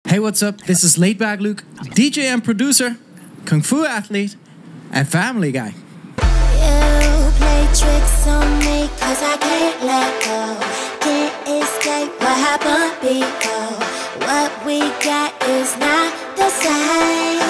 Hey, what's up? This is Laidback Luke, DJ and producer, Kung Fu athlete, and family guy. You play tricks on me cause I can't let go. Can't escape what happened before. What we got is not the same.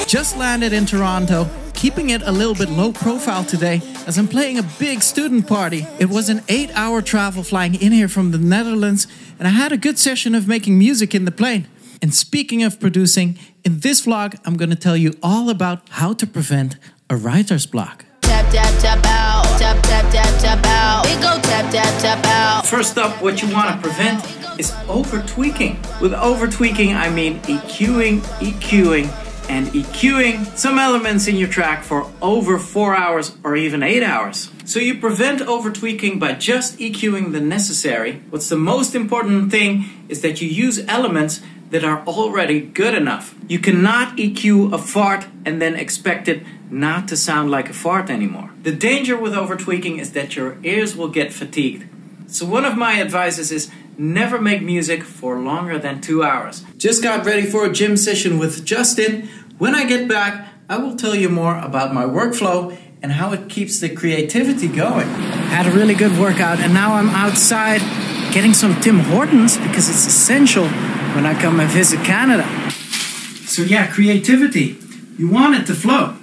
Just landed in Toronto, keeping it a little bit low profile today as I'm playing a big student party. It was an 8-hour travel flying in here from the Netherlands, and I had a good session of making music in the plane. And speaking of producing, in this vlog I'm going to tell you all about how to prevent a writer's block. Tap tap tap out, tap tap tap tap out. We go tap tap tap out. First up, what you want to prevent is over-tweaking. With over-tweaking I mean EQing, and EQing some elements in your track for over 4 hours or even 8 hours. So you prevent over-tweaking by just EQing the necessary. What's the most important thing is that you use elements that are already good enough. You cannot EQ a fart and then expect it not to sound like a fart anymore. The danger with over-tweaking is that your ears will get fatigued. So one of my advices is never make music for longer than 2 hours. Just got ready for a gym session with Justin. When I get back, I will tell you more about my workflow and how it keeps the creativity going. Had a really good workout and now I'm outside getting some Tim Hortons because it's essential when I come and visit Canada. So yeah, creativity. You want it to flow.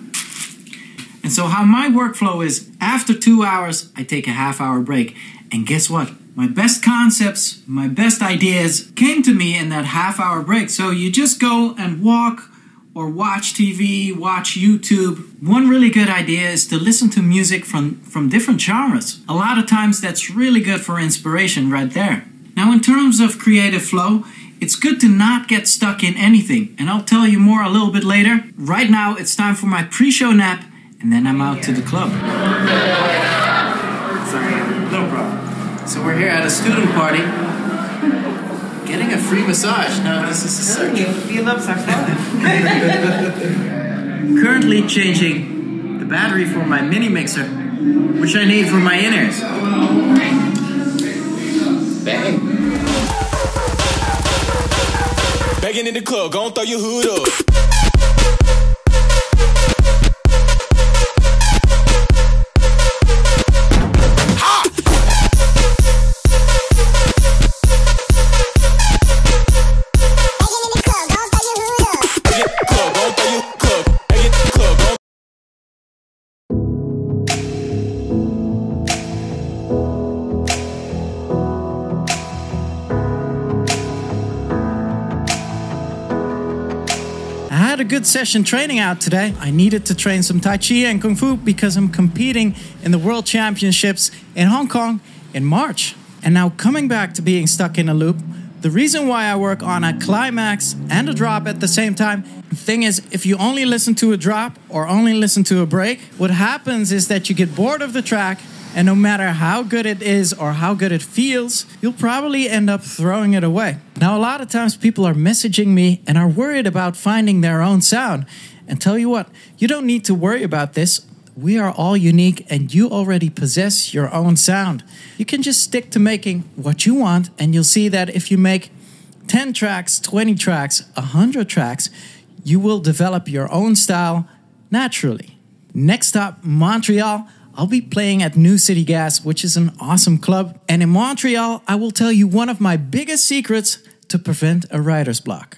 And so how my workflow is, after 2 hours, I take a half-hour break. And guess what? My best concepts, my best ideas came to me in that half-hour break. So you just go and walk or watch TV, watch YouTube. One really good idea is to listen to music from different genres. A lot of times that's really good for inspiration right there. Now in terms of creative flow, it's good to not get stuck in anything. And I'll tell you more a little bit later. Right now it's time for my pre-show nap and then I'm out to the club. Sorry, no problem. So we're here at a student party, getting a free massage. Now this is a surgery. Currently changing the battery for my mini mixer, which I need for my in-ears. Bang. Begging in the club, gon' throw your hood up. I had a good session training out today. I needed to train some Tai Chi and Kung Fu because I'm competing in the World Championships in Hong Kong in March. And now coming back to being stuck in a loop, the reason why I work on a climax and a drop at the same time, the thing is, if you only listen to a drop or only listen to a break, what happens is that you get bored of the track, and no matter how good it is or how good it feels, you'll probably end up throwing it away. Now, a lot of times people are messaging me and are worried about finding their own sound. And tell you what, you don't need to worry about this. We are all unique and you already possess your own sound. You can just stick to making what you want and you'll see that if you make 10 tracks, 20 tracks, 100 tracks, you will develop your own style naturally. Next up, Montreal. I'll be playing at New City Gas, which is an awesome club. And in Montreal, I will tell you one of my biggest secrets to prevent a writer's block.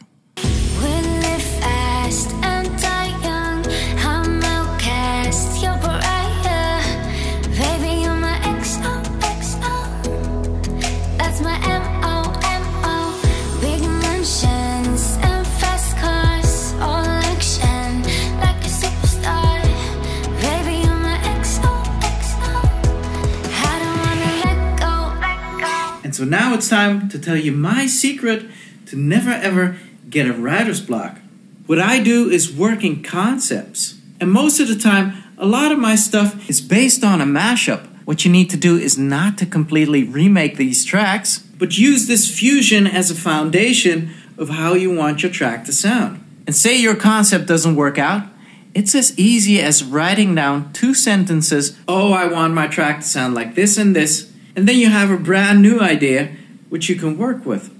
So now it's time to tell you my secret to never ever get a writer's block. What I do is work in concepts. And most of the time, a lot of my stuff is based on a mashup. What you need to do is not to completely remake these tracks, but use this fusion as a foundation of how you want your track to sound. And say your concept doesn't work out, it's as easy as writing down 2 sentences. Oh, I want my track to sound like this and this. And then you have a brand new idea which you can work with.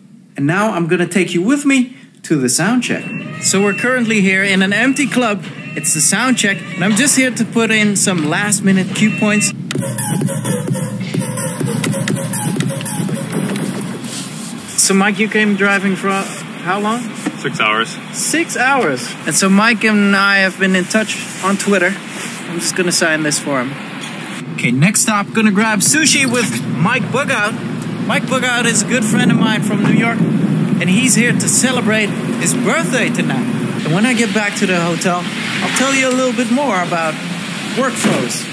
And now I'm gonna take you with me to the sound check. So we're currently here in an empty club. It's the sound check, and I'm just here to put in some last minute cue points. So Mike, you came driving for how long? 6 hours. 6 hours. And so Mike and I have been in touch on Twitter. I'm just gonna sign this for him. Okay, next stop, gonna grab sushi with Mike Bugout. Mike Bugout is a good friend of mine from New York, and he's here to celebrate his birthday tonight. And when I get back to the hotel, I'll tell you a little bit more about workflows.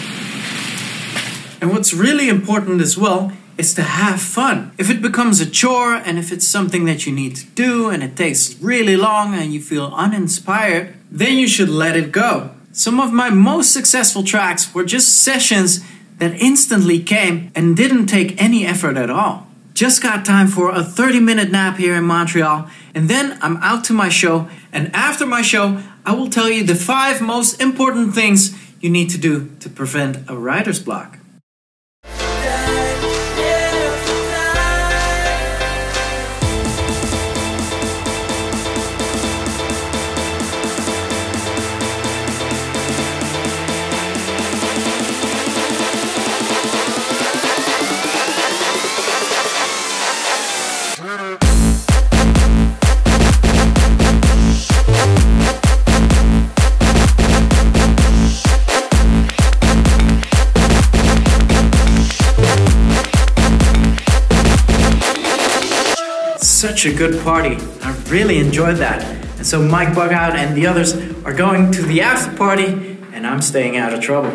And what's really important as well is to have fun. If it becomes a chore and if it's something that you need to do and it takes really long and you feel uninspired, then you should let it go. Some of my most successful tracks were just sessions that instantly came and didn't take any effort at all. Just got time for a 30-minute nap here in Montreal, and then I'm out to my show, and after my show, I will tell you the 5 most important things you need to do to prevent a writer's block. Such a good party. I really enjoyed that. And so Mike Bugout and the others are going to the after party, and I'm staying out of trouble.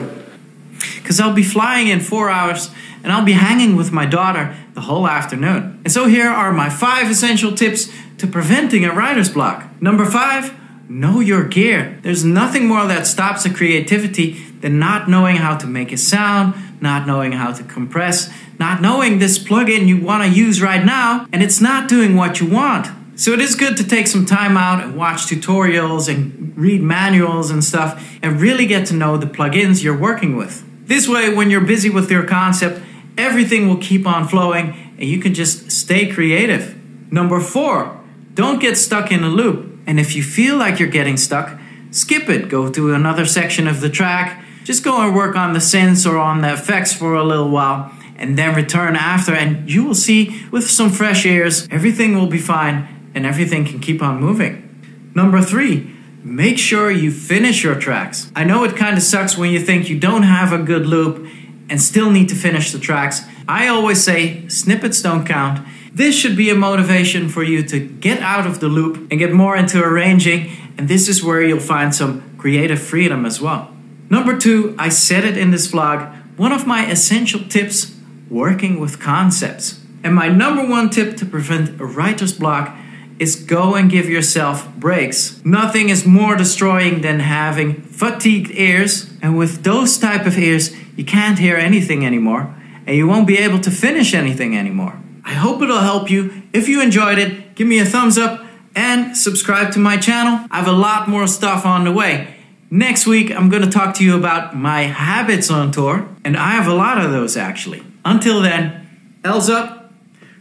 Because I'll be flying in 4 hours, and I'll be hanging with my daughter the whole afternoon. And so here are my 5 essential tips to preventing a writer's block. Number 5, know your gear. There's nothing more that stops a creativity than not knowing how to make a sound, not knowing how to compress, not knowing this plugin you want to use right now, and it's not doing what you want. So it is good to take some time out and watch tutorials and read manuals and stuff and really get to know the plugins you're working with. This way, when you're busy with your concept, everything will keep on flowing and you can just stay creative. Number 4, don't get stuck in a loop. And if you feel like you're getting stuck, skip it. Go to another section of the track. Just go and work on the synths or on the effects for a little while, and then return after, and you will see with some fresh ears, everything will be fine and everything can keep on moving. Number 3, make sure you finish your tracks. I know it kind of sucks when you think you don't have a good loop and still need to finish the tracks. I always say snippets don't count. This should be a motivation for you to get out of the loop and get more into arranging, and this is where you'll find some creative freedom as well. Number 2, I said it in this vlog, one of my essential tips, working with concepts. And my number 1 tip to prevent a writer's block is go and give yourself breaks. Nothing is more destroying than having fatigued ears, and with those type of ears, you can't hear anything anymore, and you won't be able to finish anything anymore. I hope it'll help you. If you enjoyed it, give me a thumbs up and subscribe to my channel. I have a lot more stuff on the way. Next week, I'm going to talk to you about my habits on tour, and I have a lot of those actually. Until then, L's up,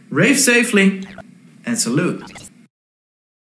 rave safely, and salute.